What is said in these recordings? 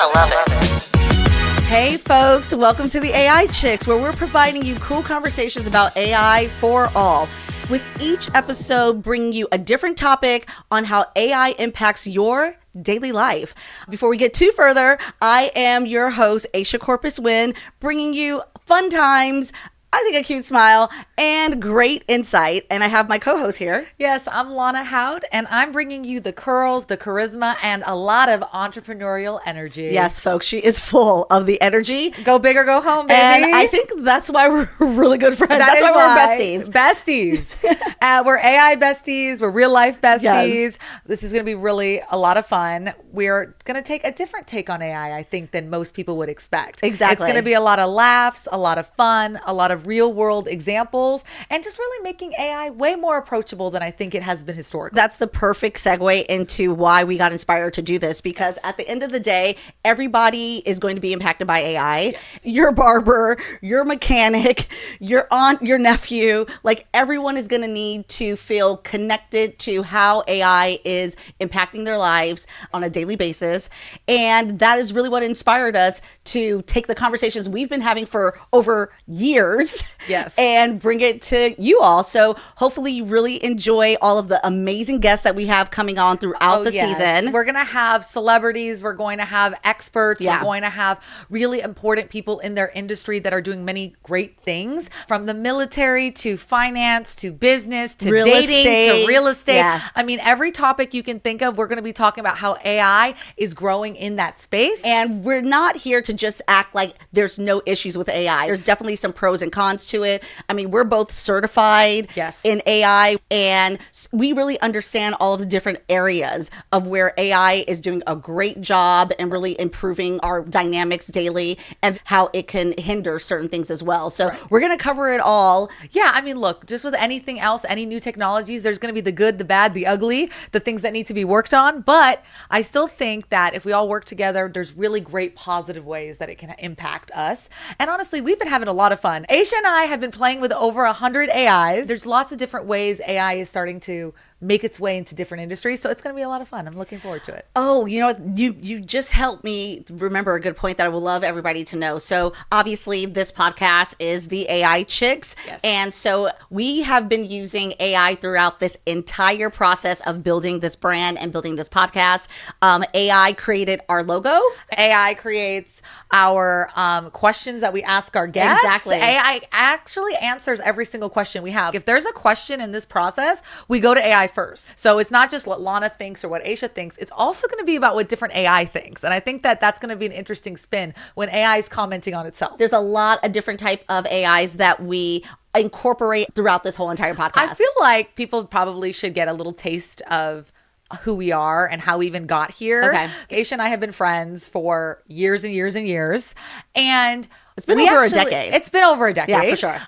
gonna love it. Hey folks, welcome to the AI Chicks, where we're providing you cool conversations about AI for all. With each episode bringing you a different topic on how AI impacts your daily life. Before we get too further, I am your host, Aisha Corpus Wynn, bringing you fun times, I think a cute smile, and great insight. And I have my co-host here. Yes, I'm Lana Howd, and I'm bringing you the curls, the charisma, and a lot of entrepreneurial energy. Yes, folks, she is full of the energy. Go big or go home, baby. And I think that's why we're really good friends. That's why we're besties. Besties. We're AI besties. We're real life besties. Yes. This is going to be really a lot of fun. We're going to take a different take on AI, I think, than most people would expect. Exactly. It's going to be a lot of laughs, a lot of fun, a lot of real world examples, and just really making AI way more approachable than I think it has been historically. That's the perfect segue into why we got inspired to do this, because at the end of the day, everybody is going to be impacted by AI. Yes. Your barber, your mechanic, your aunt, your nephew, like everyone is going to need to feel connected to how AI is impacting their lives on a daily basis. And that is really what inspired us to take the conversations we've been having for over years. Yes. And bring it to you all. So hopefully you really enjoy all of the amazing guests that we have coming on throughout the season. We're going to have celebrities. We're going to have experts. Yeah. We're going to have really important people in their industry that are doing many great things, from the military to finance to business to Real dating estate. to real estate. Yeah. I mean, every topic you can think of, we're going to be talking about how AI is growing in that space. And we're not here to just act like there's no issues with AI. There's definitely some pros and cons to it. I mean, we're both certified in AI, and we really understand all of the different areas of where AI is doing a great job and really improving our dynamics daily, and how it can hinder certain things as well. So we're going to cover it all. Yeah, I mean, look, just with anything else, any new technologies, there's going to be the good, the bad, the ugly, the things that need to be worked on. But I still think that if we all work together, there's really great positive ways that it can impact us. And honestly, we've been having a lot of fun. Aisha and I have been playing with over 100 AIs. There's lots of different ways AI is starting to make its way into different industries. So it's going to be a lot of fun. I'm looking forward to it. Oh, you know what? You just helped me remember a good point that I would love everybody to know. So obviously this podcast is the AI Chicks. Yes. And so we have been using AI throughout this entire process of building this brand and building this podcast. AI created our logo. AI creates our questions that we ask our guests. Exactly. AI actually answers every single question we have. If there's a question in this process, we go to AI first. So it's not just what Lana thinks or what Aisha thinks. It's also going to be about what different AI thinks. And I think that that's going to be an interesting spin when AI is commenting on itself. There's a lot of different type of AIs that we incorporate throughout this whole entire podcast. I feel like people probably should get a little taste of who we are and how we even got here. Okay. Aisha and I have been friends for years and years and years. And it's been over a decade. It's been over a decade. Yeah, for sure.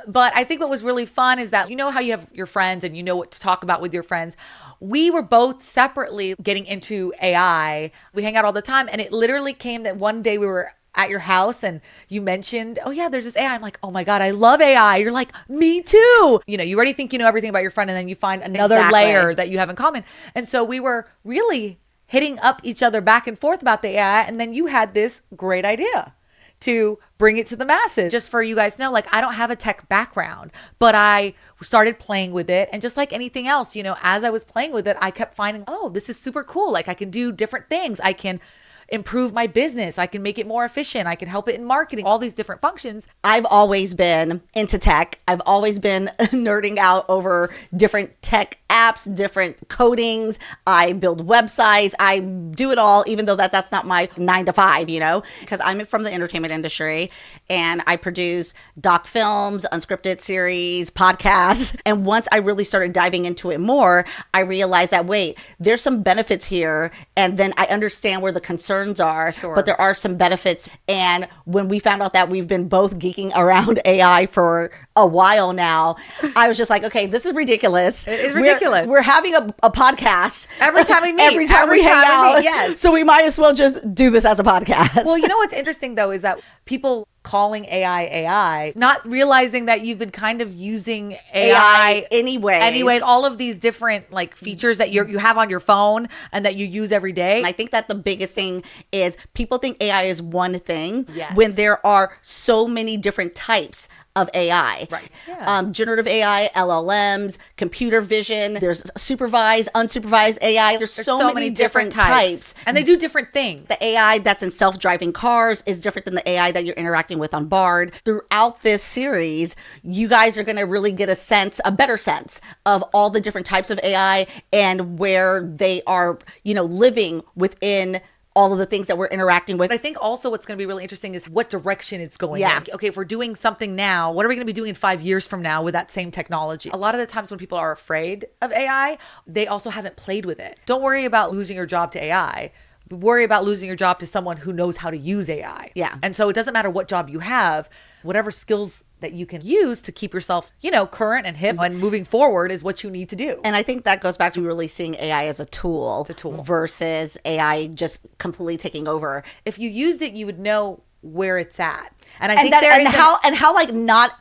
But I think what was really fun is that, you know how you have your friends and you know what to talk about with your friends. We were both separately getting into AI. We hang out all the time. And it literally came that one day we were at your house and you mentioned, oh yeah, there's this AI. I'm like, oh my God, I love AI. You're like, me too. You know, you already think you know everything about your friend, and then you find another layer that you have in common. And so we were really hitting up each other back and forth about the AI. And then you had this great idea to bring it to the masses. Just for you guys to know, like, I don't have a tech background, but I started playing with it. And just like anything else, you know, as I was playing with it, I kept finding, oh, this is super cool. Like, I can do different things. I can improve my business. I can make it more efficient. I can help it in marketing, all these different functions. I've always been into tech. I've always been nerding out over different tech apps, different codings. I build websites. I do it all, even though that's not my 9 to 5, you know, because I'm from the entertainment industry and I produce doc films, unscripted series, podcasts. And once I really started diving into it more, I realized that, wait, there's some benefits here. And then I understand where the concerns are, but there are some benefits. And when we found out that we've been both geeking around AI for a while now, I was just like, okay, this is ridiculous. It is ridiculous. We're having a podcast every time we meet. Every time we hang out. Yes. So we might as well just do this as a podcast. Well, you know what's interesting though is that people calling AI, not realizing that you've been kind of using AI anyway. all of these different like features that you have on your phone and that you use every day. And I think that the biggest thing is people think AI is one thing Yes. when there are so many different types of AI. Right. Yeah. Generative AI, LLMs, computer vision, there's supervised, unsupervised AI. There's so many different types. And they do different things. The AI that's in self-driving cars is different than the AI that you're interacting with on Bard. Throughout this series, you guys are going to really get a better sense of all the different types of AI and where they are, living within all of the things that we're interacting with. But I think also what's going to be really interesting is what direction it's going Yeah. in. Okay, if we're doing something now, what are we going to be doing in 5 years from now with that same technology? A lot of the times when people are afraid of AI, they also haven't played with it. Don't worry about losing your job to AI. Worry about losing your job to someone who knows how to use AI. Yeah. And so it doesn't matter what job you have, whatever skills that you can use to keep yourself, current and hip and moving forward is what you need to do. And I think that goes back to really seeing AI as a tool, versus AI just completely taking over. If you used it, you would know where it's at. And I And think that, there and is how like not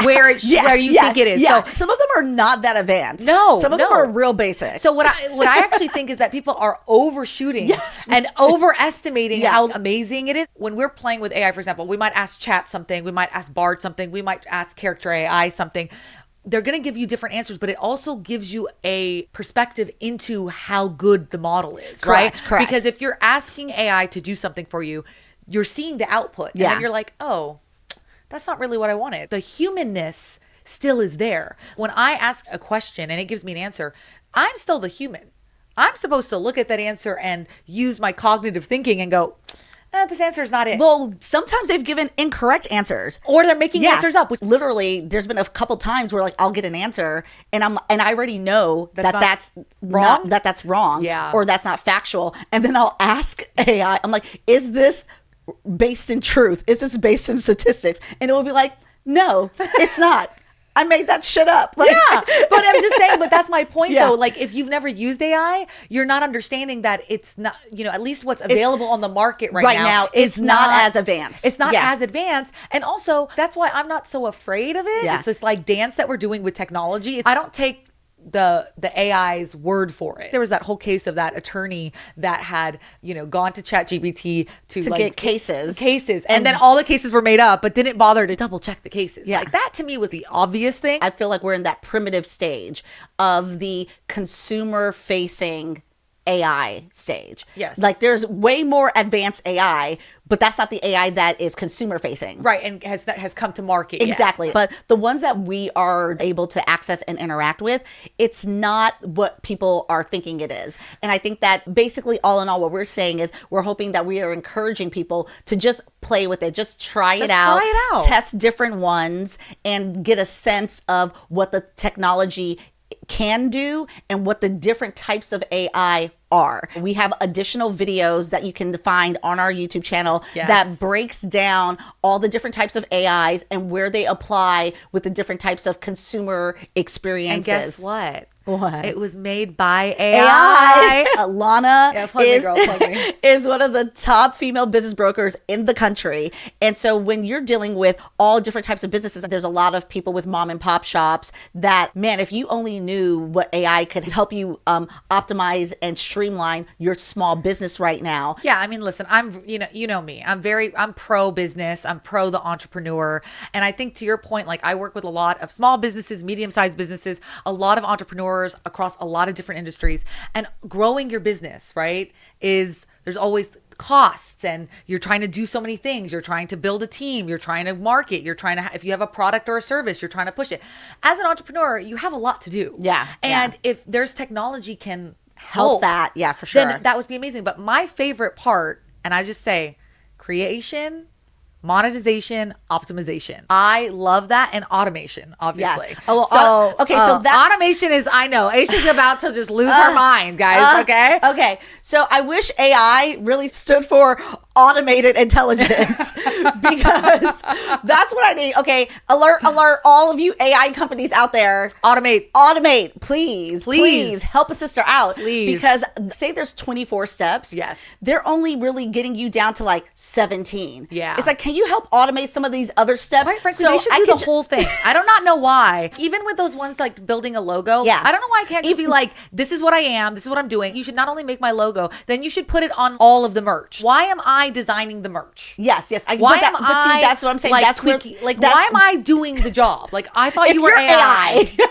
where you think it is. Yeah. So Some of them are not that advanced. No, Some of them no. are real basic. So what I actually think is that people are overshooting and overestimating how amazing it is. When we're playing with AI, for example, we might ask Chat something, we might ask Bard something, we might ask Character AI something. They're going to give you different answers, but it also gives you a perspective into how good the model is, right? Correct. Because if you're asking AI to do something for you, you're seeing the output. And then you're like, oh, that's not really what I wanted. The humanness still is there. When I ask a question and it gives me an answer, I'm still the human. I'm supposed to look at that answer and use my cognitive thinking and go, this answer is not it. Well, sometimes they've given incorrect answers, Or they're making answers up. Literally, there's been a couple times where like I'll get an answer and I already know that's wrong? that's wrong, Yeah. or that's not factual, and then I'll ask AI. I'm like, is this based in truth? Is this based in statistics? And it will be like, no, it's not. I made that shit up. Like, Yeah, but I'm just saying, but that's my point Yeah. though. Like if you've never used AI, you're not understanding that it's not, at least what's available on the market right now it's not as advanced. It's not Yeah. as advanced. And also that's why I'm not so afraid of it. Yeah. It's this like dance that we're doing with technology. I don't take the AI's word for it. There was that whole case of that attorney that had, gone to ChatGPT to like, get cases. And then all the cases were made up, but didn't bother to double check the cases. Yeah. Like that to me was the obvious thing. I feel like we're in that primitive stage of the consumer facing AI stage. Yes. Like there's way more advanced AI, but that's not the AI that is consumer facing. Right, and has come to market yet. Exactly. But the ones that we are able to access and interact with, it's not what people are thinking it is. And I think that basically all in all, what we're saying is we're hoping that we are encouraging people to just play with it, just try it out, test different ones, and get a sense of what the technology can do and what the different types of AI are. We have additional videos that you can find on our YouTube channel that breaks down all the different types of AIs and where they apply with the different types of consumer experiences. And guess what? What? It was made by AI. Lana plug me, girl, plug me. is one of the top female business brokers in the country. And so when you're dealing with all different types of businesses, there's a lot of people with mom and pop shops that, man, if you only knew what AI could help you optimize and streamline your small business right now. Yeah, I mean, listen, I'm, you know me. I'm pro business. I'm pro the entrepreneur. And I think to your point, like I work with a lot of small businesses, medium-sized businesses, a lot of entrepreneurs across a lot of different industries, and growing your business, right, there's always costs, and you're trying to do so many things. You're trying to build a team, you're trying to market, you're trying to if you have a product or a service, you're trying to push it. As an entrepreneur, you have a lot to do. And if there's technology can help that, for sure, then that would be amazing. But my favorite part, and I just say creation, monetization, optimization. I love that, and automation, obviously. Yeah. Oh, well, so that automation is, I know, Aisha's about to just lose her mind, guys. Okay. So I wish AI really stood for automated intelligence because that's what I need. Okay, alert all of you AI companies out there. Automate, please help a sister out. Please. Because say there's 24 steps. Yes. They're only really getting you down to like 17. Yeah. It's like, can can you help automate some of these other steps? Quite frankly, So they should I do can the whole thing. I do not know why. Even with those ones like building a logo, Yeah. I don't know why I can't just be like, this is what I am, this is what I'm doing. You should not only make my logo, then you should put it on all of the merch. Why am I designing the merch? Yes. Why but am I? see, that's what I'm saying. Like, That's where, why am I doing the job? Like, I thought if you were you're AI. AI.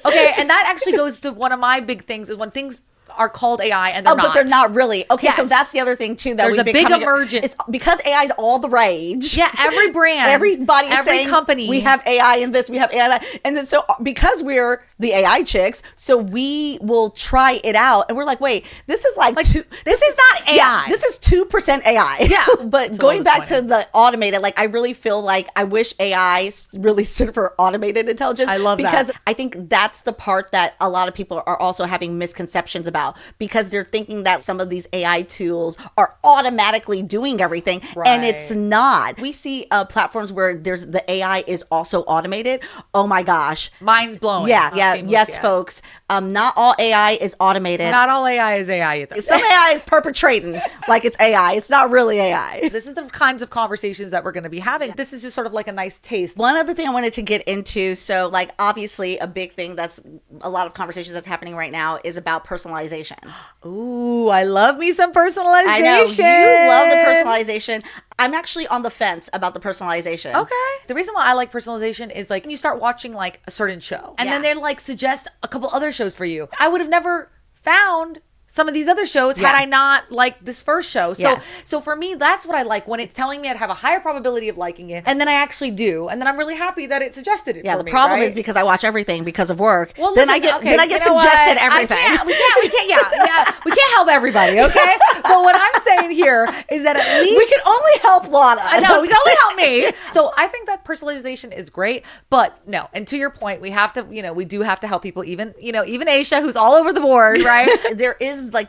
Okay, and that actually goes to one of my big things is when things are called AI and they're not. But they're not really. Okay, so Yes. that's the other thing too. That There's we've a been big coming- emergence. It's because AI is all the rage. Yeah, every brand, Everybody is every saying, company. we have AI in this, we have AI in that. And then so because we're the AI chicks, so we will try it out. And we're like, wait, this is like two, this is not AI. Yeah, this is 2% AI. Yeah. But It's a going little back to the automated, like I really feel like I wish AI really stood for automated intelligence. I love that. because I think that's the part that a lot of people are also having misconceptions about, because they're thinking that some of these AI tools are automatically doing everything, and it's Right. not. We see platforms where there's the AI is also automated. Oh my gosh. Mind's blowing. Yeah, Not yeah, seamless yes, yet. folks. Not all AI is automated. Not all AI is AI either. Some AI is perpetrating like it's AI. It's not really AI. This is the kinds of conversations that we're going to be having. This is just sort of like a nice taste. One other thing I wanted to get into, so like obviously a big thing that's a lot of conversations that's happening right now is about personalization. Ooh, I love me some personalization. I know you love the personalization. I'm actually on the fence about the personalization. Okay. The reason why I like personalization is like when you start watching like a certain show and then Yeah. they like suggest a couple other shows for you. I would have never found some of these other shows had Yeah. I not liked this first show. So Yes. so for me, that's what I like when it's telling me I'd have a higher probability of liking it. And then I actually do. And then I'm really happy that it suggested it Yeah, for the me, problem right? is because I watch everything because of work. Well, then I listen, get okay, then I get you know suggested what? everything. We can't, yeah, we can't help everybody, okay? But what I'm saying here is that at least We can only help Lana. I know, we can only help me. So I think that personalization is great, but no. And to your point, we have to, we do have to help people. Even Aisha, who's all over the board, right?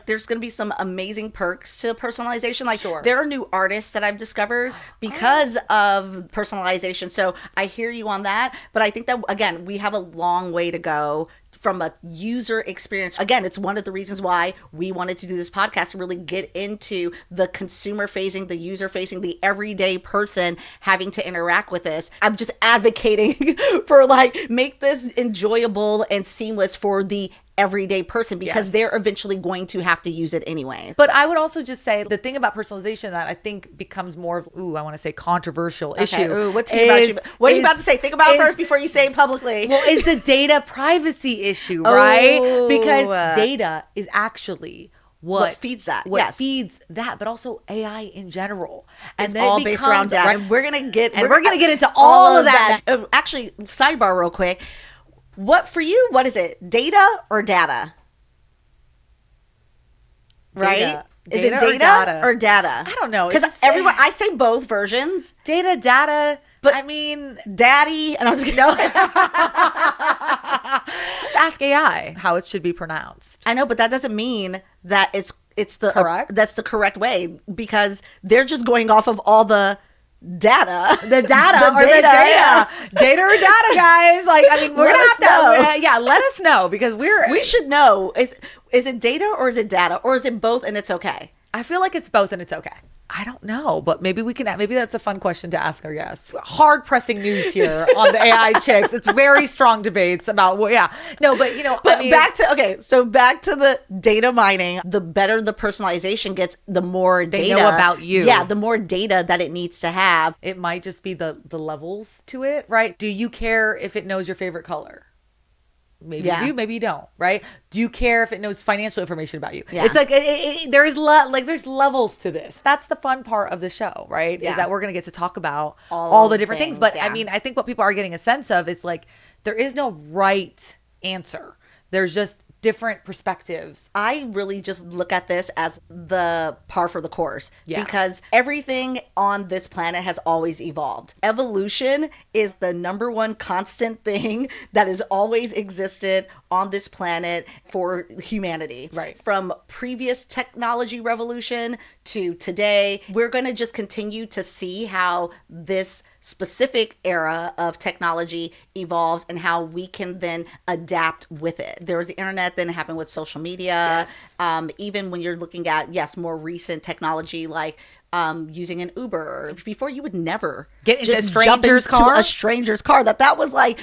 There's going to be some amazing perks to personalization. Like Sure. there are new artists that I've discovered because of personalization. So I hear you on that, but I think that again, we have a long way to go from a user experience. Again, it's one of the reasons why we wanted to do this podcast, to really get into the consumer facing, the user facing, the everyday person having to interact with this. I'm just advocating for like, make this enjoyable and seamless for the everyday person, because Yes. they're eventually going to have to use it anyway. But I would also just say the thing about personalization that I think becomes more of, I want to say controversial issue. Ooh, what are you about to say? Think about it first before you say it publicly. Well, is the data privacy issue, right? Oh. Because data is actually What feeds that, What yes. feeds that, but also AI in general. It's then all it based around becomes- data. right? And we're gonna get into all of that. Actually, sidebar real quick. What for you? What is it? Data or data? Right? Data. Is it Data or data data? or data? I don't know. It's Because just- everyone, I say both versions. Data, But- I mean, Daddy, and I was no. Ask AI how it should be pronounced. I know, but that doesn't mean that it's the Correct? that's the correct way, because they're just going off of all the data. The data or the data. Data or data, guys. Like, I mean, we're Let going us to have know. to, let us know, because We should know. Is it data or is it data, or is it both and it's okay? I feel like it's both and it's okay. I don't know, but maybe that's a fun question to ask our guests. Hard pressing news here on the AI chicks. It's very strong debates about, no, but But I mean, back to the data mining. The better the personalization gets, the more They data know about you. Yeah, the more data that it needs to have. it might just be the levels to it, right? Do you care if it knows your favorite color? Maybe Yeah. you do, maybe you don't, right? Do you care if it knows financial information about you? Yeah. It's like there's levels to this. That's the fun part of the show, right? Yeah. Is that we're gonna get to talk about All all the different things. things, But yeah. I mean, I think what people are getting a sense of is like there is no right answer. There's just different perspectives. I really just look at this as the par for the course, Yeah. because everything on this planet has always evolved. Evolution is the number one constant thing that has always existed on this planet for humanity. Right. From previous technology revolution to today, we're going to just continue to see how this specific era of technology evolves and how we can then adapt with it. There was the internet, then it happened with social media. Yes. Even when you're looking at, more recent technology like using an Uber. Before, you would never Get into just a stranger's jump into car? a stranger's car. That was like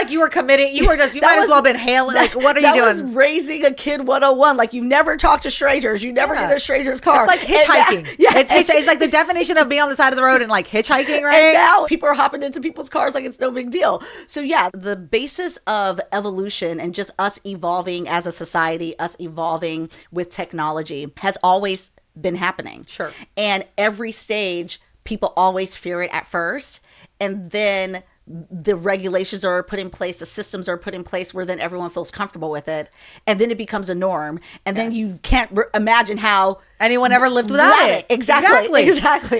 you were committing. You were just, you That might as was- well have been hailing. Like, what are you that doing? was raising a kid 101. Like, you never talk to strangers. You never Yeah. get in a stranger's car. It's like And now- hitchhiking. yeah. It's like the definition of being on the side of the road and like hitchhiking, right? And now people are hopping into people's cars like it's no big deal. So yeah, the basis of evolution and just us evolving as a society, us evolving with technology has always been happening. Sure. And every stage, people always fear it at first. And then the regulations are put in place, the systems are put in place where then everyone feels comfortable with it. And then it becomes a norm. And then you can't imagine how Anyone ever lived without it. Exactly.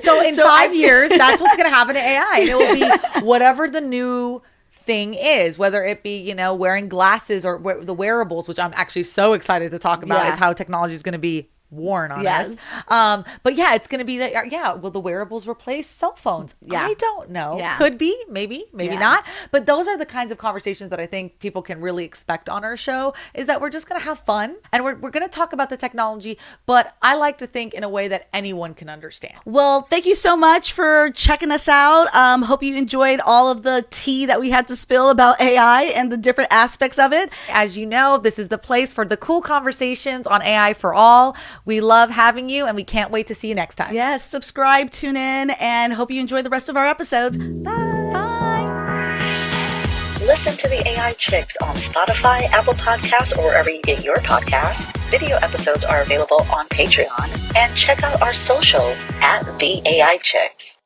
So in 5 years, that's what's going to happen to AI. And it will be whatever the new thing is, whether it be, wearing glasses or the wearables, which I'm actually so excited to talk about, Yeah. is how technology is going to be worn on Yes. us. But yeah, it's going to be that, will the wearables replace cell phones? Yeah. I don't know. Yeah. Could be, maybe Yeah. not. But those are the kinds of conversations that I think people can really expect on our show, is that we're just going to have fun and we're going to talk about the technology, but I like to think in a way that anyone can understand. Well, thank you so much for checking us out. Hope you enjoyed all of the tea that we had to spill about AI and the different aspects of it. As you know, this is the place for the cool conversations on AI for all. We love having you and we can't wait to see you next time. Yes, subscribe, tune in, and hope you enjoy the rest of our episodes. Bye. Listen to the AI Chicks on Spotify, Apple Podcasts, or wherever you get your podcasts. Video episodes are available on Patreon. And check out our socials at The AI Chicks.